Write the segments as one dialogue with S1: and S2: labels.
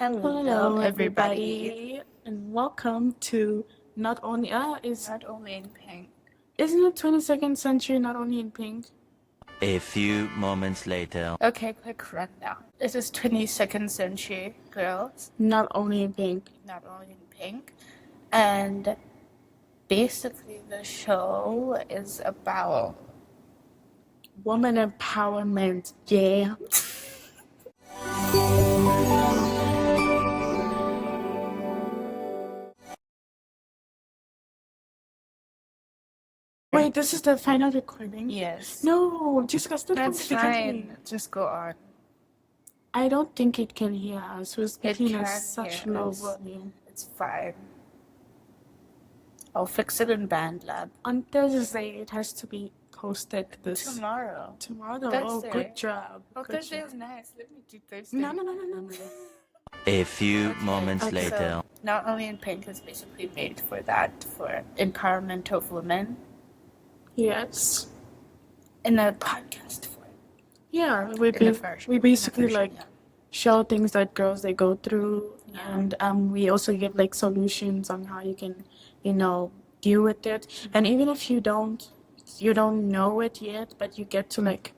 S1: Hello, everybody, and welcome to Not Only
S2: Not only in pink.
S1: isn't it 22nd century Not Only in Pink?
S3: A few moments later.
S2: Okay, quick rundown. This is 22nd century girls,
S1: Not Only in Pink.
S2: not only in pink. And basically, the show is about.
S1: Woman empowerment, yeah. Wait, this is the final recording?
S2: Yes.
S1: No, just
S2: That's fine. Just go on.
S1: I don't think it can hear us. We're speaking
S2: can
S1: at such
S2: hear
S1: low
S2: us.
S1: volume.
S2: It's fine. I'll fix it in BandLab.
S1: On Thursday, it has to be posted this
S2: Tomorrow.
S1: tomorrow. Oh,
S2: Thursday.
S1: good job.
S2: Oh,
S1: Good
S2: Thursday
S1: job.
S2: is nice. Let me do Thursday.
S1: No.
S3: A few moments
S2: Okay,
S3: later.
S2: so Not Only in Pink is basically made for that, for empowerment of women
S1: Yes.
S2: in a podcast form.
S1: Yeah, we basically like
S2: yeah.
S1: show things that girls they go through, and we also give like solutions on how you can, deal with it. And even if you don't know it yet, but you get to like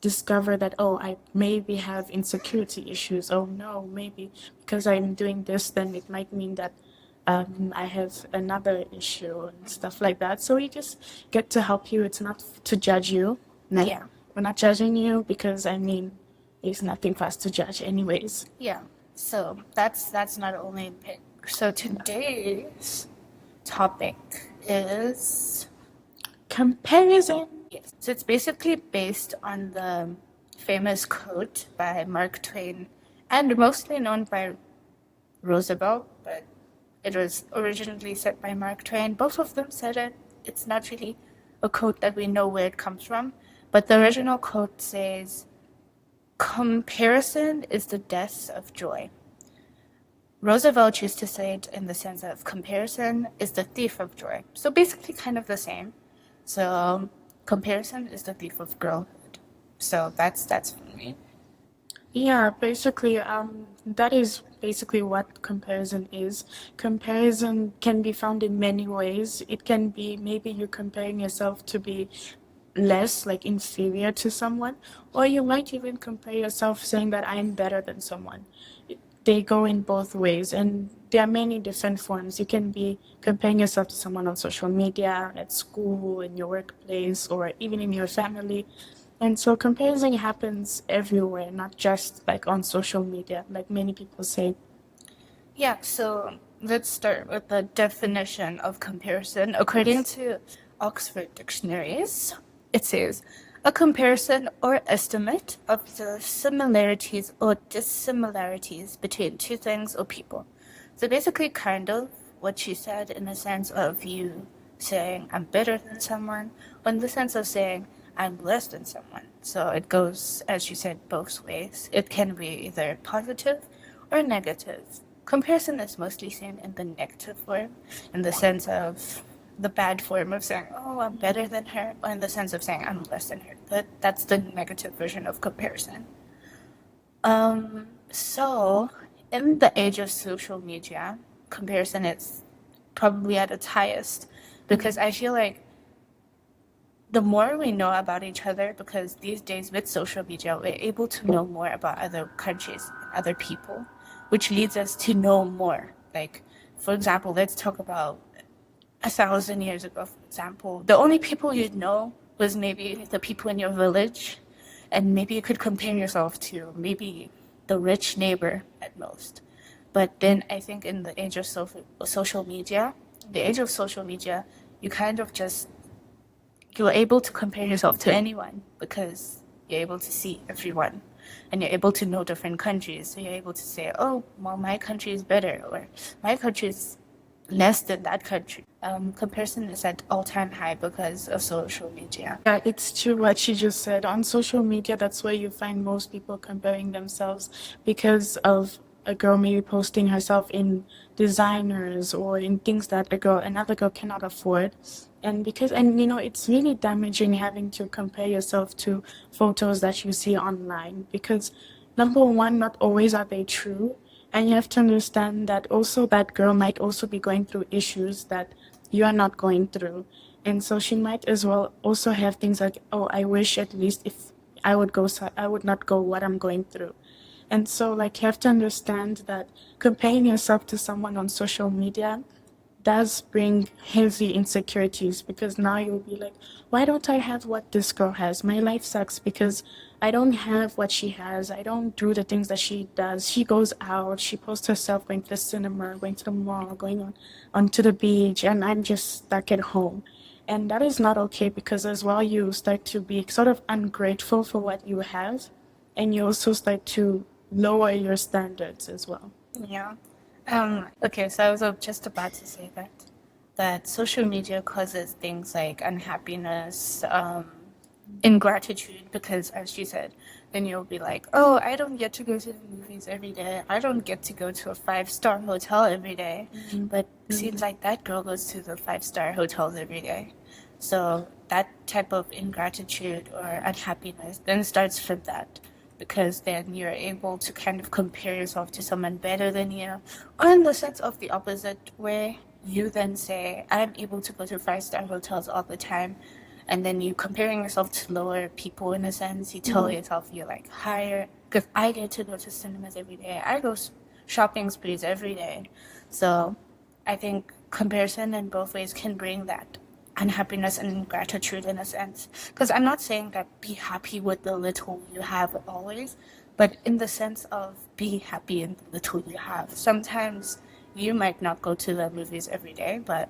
S1: discover that, oh, I maybe have insecurity issues. Oh no, maybe because I'm doing this, then it might mean that I have another issue and stuff like that. So we just get to help you. It's not to judge you. No,
S2: Yeah.
S1: we're not judging you because there's nothing for us to judge, anyways.
S2: Yeah. So that's Not Only in Pink. So today's topic is
S1: Comparison.
S2: yes. So it's basically based on the famous quote by Mark Twain and mostly known by Roosevelt, but it was originally said by Mark Twain. Both of them said it. It's not really a quote that we know where it comes from, but the original quote says, "Comparison is the death of joy." Roosevelt used to say it in the sense of comparison is the thief of joy. So basically kind of the same. So comparison is the thief of girlhood. So that's for me.
S1: Yeah, basically, that is basically what comparison is. Comparison can be found in many ways. It can be maybe you're comparing yourself to be less, like inferior to someone, or you might even compare yourself saying that I'm better than someone. They go in both ways, and there are many different forms. You can be comparing yourself to someone on social media, at school, in your workplace, or even in your family. And so comparison happens everywhere, not just like on social media, like many people say.
S2: Yeah, so let's start with the definition of comparison. According to Oxford dictionaries, it says a comparison or estimate of the similarities or dissimilarities between two things or people. So basically, kind of what she said in the sense of you saying I'm better than someone, or in the sense of saying I'm less than someone. So it goes, as you said, both ways. It can be either positive or negative. Comparison is mostly seen in the negative form, in the sense of the bad form of saying, oh, I'm better than her, or in the sense of saying I'm less than her. That's the negative version of comparison. So in the age of social media, comparison is probably at its highest because I feel like the more we know about each other, because these days with social media, we're able to know more about other countries, other people, which leads us to know more. Like, for example, let's talk about 1,000 years ago, for example. The only people you'd know was maybe the people in your village, and maybe you could compare yourself to maybe the rich neighbor at most. But then I think in the age of social media, you kind of just you're able to compare yourself to anyone because you're able to see everyone and you're able to know different countries. So you're able to say, oh, well, my country is better or my country is less than that country. Comparison is at all-time high because of social media.
S1: Yeah, it's true what she just said. On social media, that's where you find most people comparing themselves because of a girl maybe posting herself in designers or in things that another girl cannot afford. And it's really damaging having to compare yourself to photos that you see online because number one, not always are they true. And you have to understand that also that girl might also be going through issues that you are not going through. And so she might as well also have things like, oh, I wish at least if I would go, so I would not go what I'm going through. And so, like, you have to understand that comparing yourself to someone on social media does bring heavy insecurities, because now you'll be like, why don't I have what this girl has? My life sucks because I don't have what she has. I don't do the things that she does. She goes out, she posts herself going to the cinema, going to the mall, going onto the beach, and I'm just stuck at home. And that is not okay, because as well you start to be sort of ungrateful for what you have, and you also start to lower your standards as well.
S2: Yeah. Okay, so I was just about to say that social media causes things like unhappiness, ingratitude, because as you said, then you'll be like, oh, I don't get to go to the movies every day. I don't get to go to a 5-star hotel every day. But seems like that girl goes to the 5-star hotels every day. So that type of ingratitude or unhappiness then starts from that, because then you're able to kind of compare yourself to someone better than you, or in the sense of the opposite, where you then say, I'm able to go to 5-star hotels all the time, and then you comparing yourself to lower people in a sense. You tell yourself you're like higher, because I get to go to cinemas every day. I go shopping sprees every day. So I think comparison in both ways can bring that unhappiness and gratitude in a sense. Because I'm not saying that be happy with the little you have always, but in the sense of be happy in the little you have. Sometimes you might not go to the movies every day, but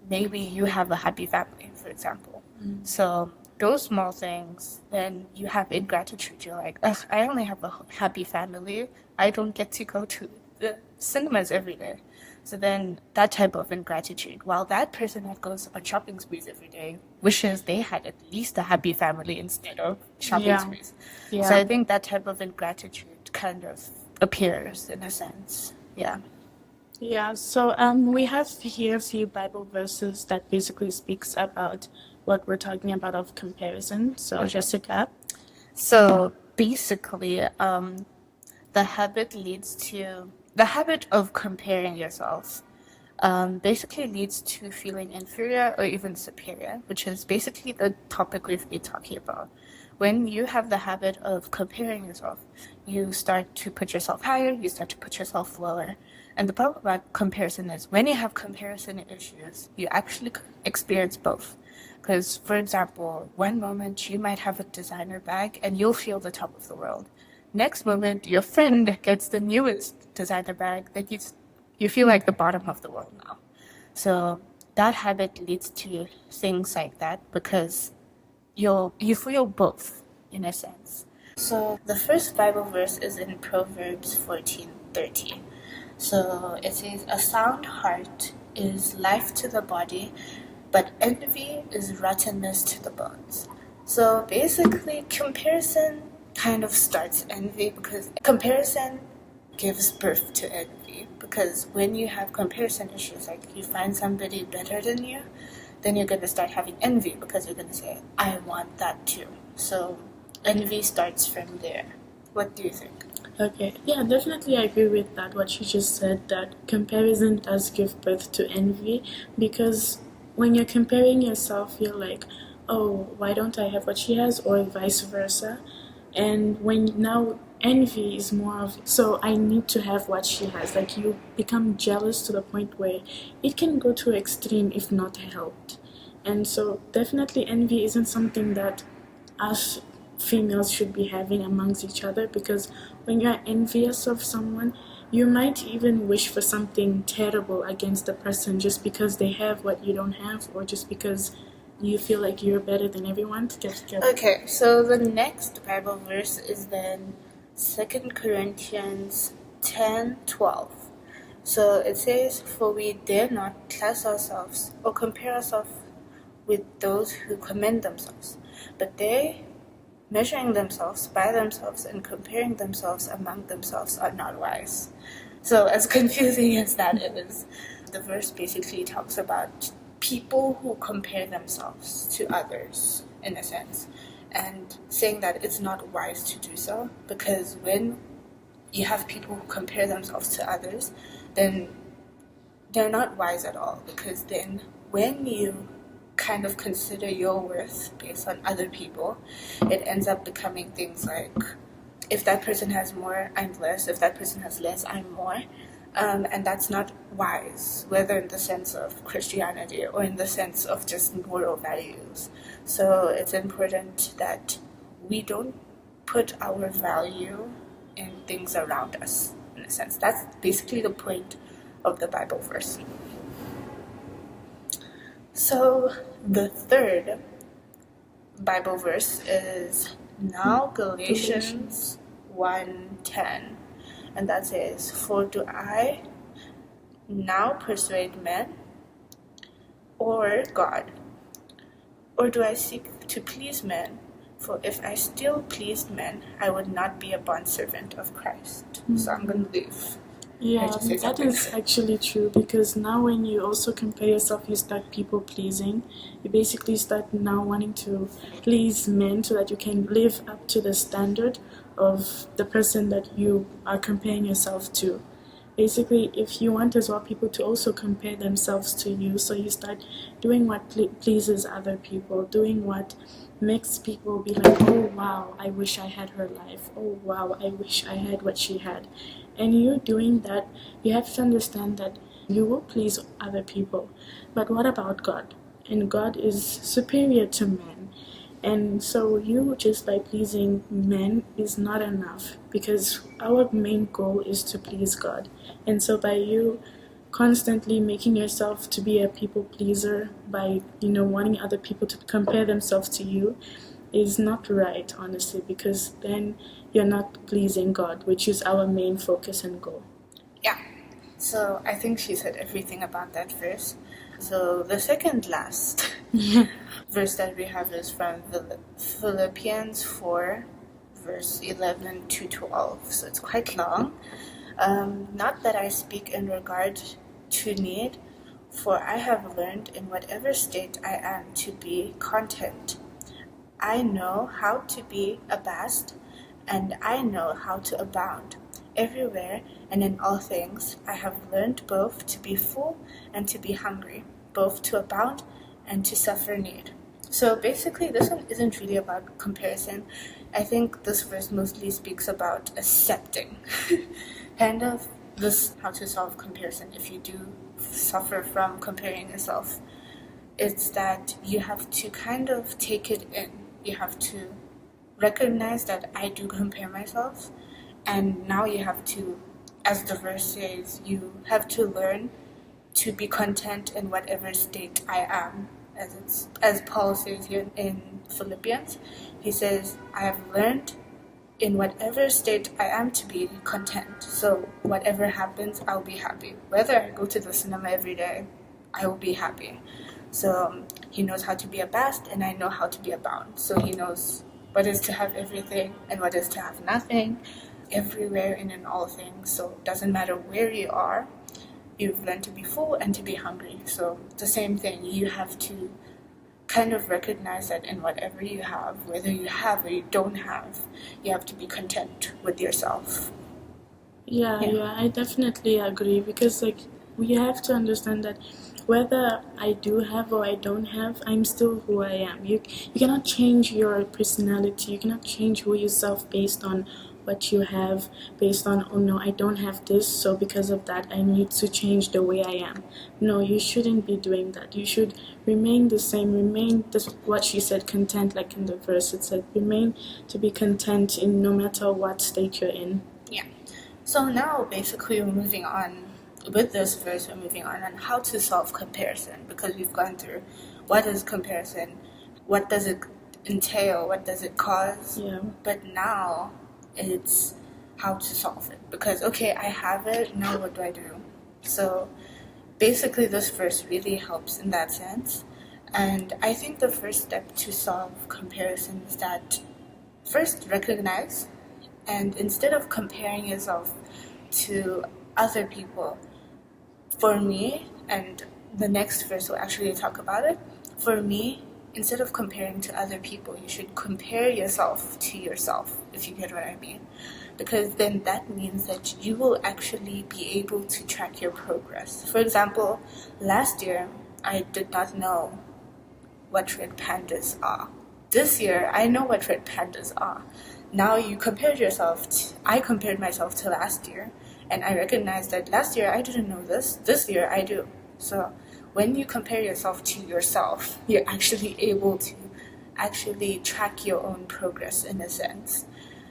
S2: maybe you have a happy family, for example. So those small things, then you have ingratitude. You're like, ugh, I only have a happy family. I don't get to go to the cinemas every day. So then that type of ingratitude, while that person that goes on shopping sprees every day wishes they had at least a happy family instead of shopping
S1: Yeah.
S2: sprees.
S1: Yeah.
S2: So I think that type of ingratitude kind of appears in a sense. Yeah.
S1: Yeah, so we have here a few Bible verses that basically speaks about what we're talking about of comparison. So
S2: Okay.
S1: Jessica.
S2: So basically, the habit of comparing yourself basically leads to feeling inferior or even superior, which is basically the topic we've been talking about. When you have the habit of comparing yourself, you start to put yourself higher, you start to put yourself lower. And the problem about comparison is when you have comparison issues, you actually experience both. Because, for example, one moment you might have a designer bag and you'll feel the top of the world. Next moment, your friend gets the newest designer bag that you feel like the bottom of the world now. So that habit leads to things like that, because you feel both in a sense. So the first Bible verse is in Proverbs 14:13. So it says, a sound heart is life to the body, but envy is rottenness to the bones. So basically, comparison kind of starts envy, because comparison gives birth to envy. Because when you have comparison issues, like you find somebody better than you, then you're going to start having envy, because you're going to say, I want that too. So envy starts from there. What do you think?
S1: Okay, yeah, definitely I agree with that, what you just said, that comparison does give birth to envy, because when you're comparing yourself, you're like, oh, why don't I have what she has, or vice versa. And when now envy is more of, so I need to have what she has, like you become jealous to the point where it can go to extreme if not helped. And so definitely envy isn't something that us females should be having amongst each other, because when you're envious of someone, you might even wish for something terrible against the person just because they have what you don't have, or just because you feel like you're better than everyone to get together.
S2: Okay, so the next Bible verse is then 2 Corinthians 10:12. So it says, for we dare not class ourselves or compare ourselves with those who commend themselves, but they, measuring themselves by themselves and comparing themselves among themselves, are not wise. So as confusing as that is, the verse basically talks about people who compare themselves to others, in a sense, and saying that it's not wise to do so, because when you have people who compare themselves to others, then they're not wise at all, because then when you kind of consider your worth based on other people, it ends up becoming things like, if that person has more, I'm less. If that person has less, I'm more. And that's not wise, whether in the sense of Christianity or in the sense of just moral values. So it's important that we don't put our value in things around us, in a sense. That's basically the point of the Bible verse. So the third Bible verse is now Galatians 1:10, and that says, "For do I now persuade men or God? Or do I seek to please men? For if I still pleased men, I would not be a bondservant of Christ." So I'm going to leave.
S1: Yeah,
S2: just say
S1: that
S2: something.
S1: is actually true, because now when you also compare yourself, you start people pleasing. You basically start now wanting to please men so that you can live up to the standard of the person that you are comparing yourself to. Basically, if you want as well people to also compare themselves to you, so you start doing what pleases other people, doing what makes people be like, oh wow, I wish I had her life, oh wow, I wish I had what she had. And you doing that, you have to understand that you will please other people, but what about God? And God is superior to men. And so you just by pleasing men is not enough, because our main goal is to please God. And so by you constantly making yourself to be a people pleaser, by wanting other people to compare themselves to you, is not right, honestly, because then you're not pleasing God, which is our main focus and goal.
S2: Yeah. So I think she said everything about that verse. So the second last verse that we have is from Philippians 4, verse 11 to 12. So it's quite long. Not that I speak in regard to need, for I have learned in whatever state I am to be content. I know how to be abased, and I know how to abound. Everywhere and in all things I have learned both to be full and to be hungry, both to abound and to suffer need. So basically, this one isn't really about comparison. I think this verse mostly speaks about accepting. Kind of this how to solve comparison if you do suffer from comparing yourself. It's that you have to kind of take it in. You have to recognize that I do compare myself, and now you have to, as the verse says, you have to learn to be content in whatever state I am. As Paul says here in Philippians, he says, I have learned in whatever state I am to be content. So whatever happens, I'll be happy. Whether I go to the cinema every day, I will be happy. So he knows how to be abased, and I know how to be abound. So he knows what is to have everything and what is to have nothing, everywhere and in all things. So it doesn't matter where you are, you've learned to be full and to be hungry. So the same thing, you have to kind of recognize that in whatever you have, whether you have or you don't have, you have to be content with yourself.
S1: Yeah, I definitely agree, because we have to understand that whether I do have or I don't have, I'm still who I am. You cannot change your personality. You cannot change who yourself based on what you have, based on, oh no, I don't have this, so because of that I need to change the way I am. No, you shouldn't be doing that. You should remain the same, what she said, content, like in the verse it said, remain to be content in no matter what state you're in.
S2: Yeah. So now basically we're moving on with this verse, we're moving on how to solve comparison, because we've gone through what is comparison, what does it entail, what does it cause, but now it's how to solve it, because okay, I have it, now what do I do? So basically this verse really helps in that sense, and I think the first step to solve comparison is that first recognize, and instead of comparing yourself to other people, for me, and the next verse will actually talk about it, for me, instead of comparing to other people, you should compare yourself to yourself, if you get what I mean. because then that means that you will actually be able to track your progress. For example, last year I did not know what red pandas are. This year I know what red pandas are. Now you compared yourself I compared myself to last year, and I recognized that last year I didn't know this year I do. So when you compare yourself to yourself, you're actually able to actually track your own progress in a sense.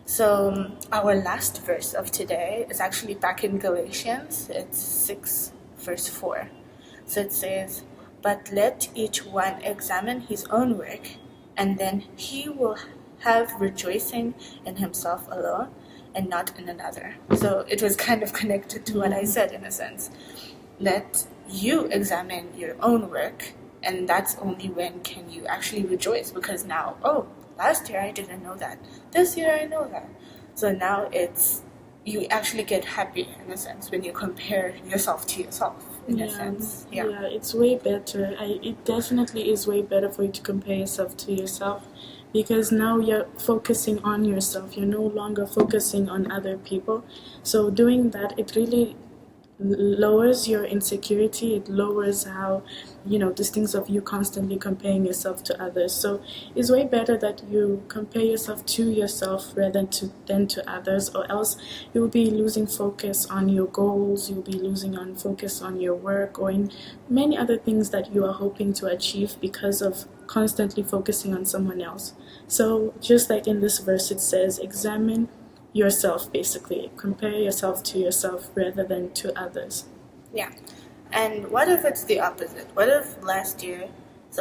S2: So our last verse of today is actually back in Galatians. It's 6 verse 4. So it says, "But let each one examine his own work, and then he will have rejoicing in himself alone and not in another." So it was kind of connected to what I said in a sense. Let you examine your own work, and that's only when can you actually rejoice, because now, oh, last year I didn't know that. This year I know that. So now you actually get happy in a sense when you compare yourself to yourself in a sense. Yeah.
S1: It's way better. It definitely is way better for you to compare yourself to yourself, because now you're focusing on yourself. You're no longer focusing on other people. So doing that, it really lowers your insecurity. It lowers how, these things of you constantly comparing yourself to others. So it's way better that you compare yourself to yourself rather than to others, or else you'll be losing focus on your goals. You'll be losing on focus on your work or in many other things that you are hoping to achieve because of constantly focusing on someone else. So just like in this verse, it says, examine yourself, basically. Compare yourself to yourself rather than to others.
S2: Yeah. And what if it's the opposite? What if last year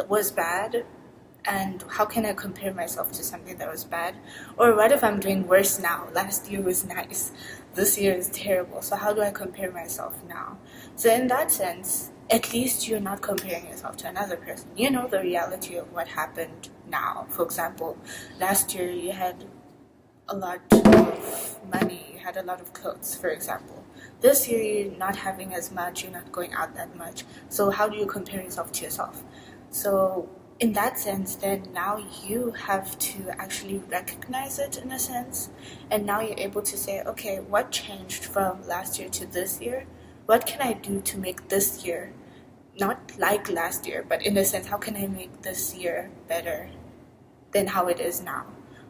S2: was bad, and how can I compare myself to something that was bad? Or what if I'm doing worse now? Last year was nice. This year is terrible. So how do I compare myself now? So in that sense, at least you're not comparing yourself to another person. You know the reality of what happened now. For example, last year you had a lot of money, you had a lot of clothes, for example. This year you're not having as much, you're not going out that much. So how do you compare yourself to yourself? So in that sense, then now you have to actually recognize it in a sense, and now you're able to say, okay, what changed from last year to this year? What can I do to make this year not like last year, but in a sense, how can I make this year better than how it is now?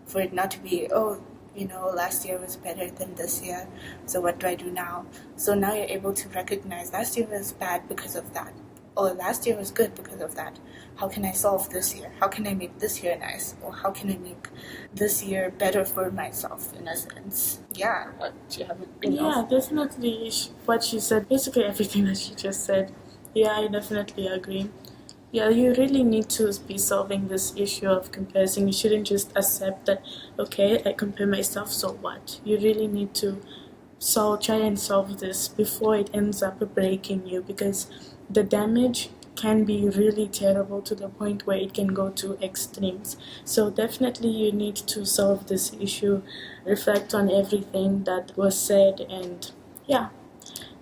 S2: For it not to be, last year was better than this year, so what do I do now? So now you're able to recognize last year was bad because of that, or last year was good because of that. How can I solve this year? How can I make this year nice? Or how can I make this year better for myself, in a sense? Yeah, what do you have anything else?
S1: Yeah, definitely what she said, basically everything that she just said. Yeah, I definitely agree. Yeah, you really need to be solving this issue of comparison. You shouldn't just accept that, okay, I compare myself, so what? You really need to try and solve this before it ends up breaking you, because the damage can be really terrible to the point where it can go to extremes. So definitely you need to solve this issue, reflect on everything that was said, and yeah,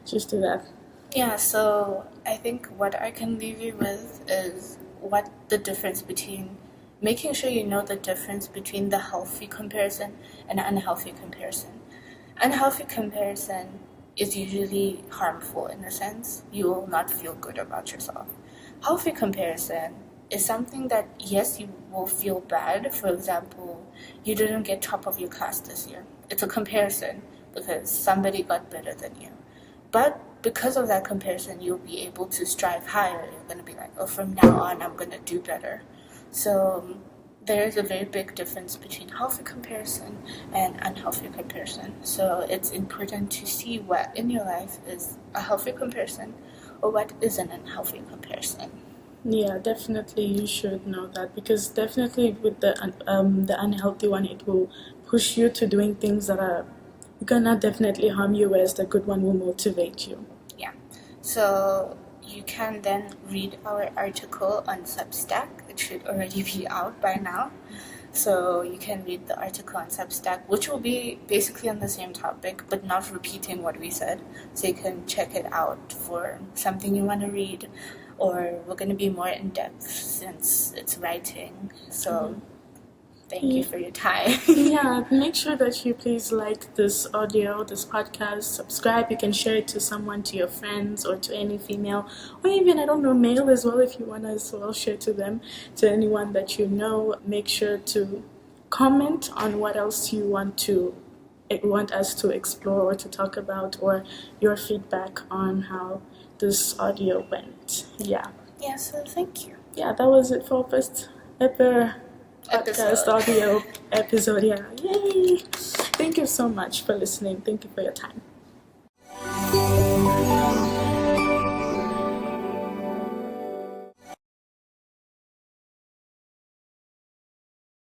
S1: just do that.
S2: Yeah, so I think what I can leave you with is what the difference between making sure you know the difference between the healthy comparison and unhealthy comparison. Unhealthy comparison is usually harmful in a sense. You will not feel good about yourself. Healthy comparison is something that, yes, you will feel bad. For example, you didn't get top of your class this year. It's a comparison because somebody got better than you. But because of that comparison, you'll be able to strive higher. You're going to be like, oh, from now on, I'm going to do better. So there is a very big difference between healthy comparison and unhealthy comparison. So it's important to see what in your life is a healthy comparison or what is an unhealthy comparison.
S1: Yeah, definitely you should know that, because definitely with the unhealthy one, it will push you to doing things that are gonna definitely harm you, whereas the good one will motivate you.
S2: Yeah. So you can then read our article on Substack. It should already be out by now. So you can read the article on Substack, which will be basically on the same topic, but not repeating what we said. So you can check it out for something you want to read, or we're going to be more in depth since it's writing. So Thank you for your time.
S1: Yeah, make sure that you please like this audio, this podcast, subscribe. You can share it to someone, to your friends, or to any female, or even, I don't know, male as well, if you want to as well share to them, to anyone that you know. Make sure to comment on what else you want us to explore or to talk about, or your feedback on how this audio went. Yeah.
S2: Yeah, so thank you.
S1: Yeah, that was it for first podcast audio episode. Yeah. Yay! Thank you so much for listening. Thank you for your time.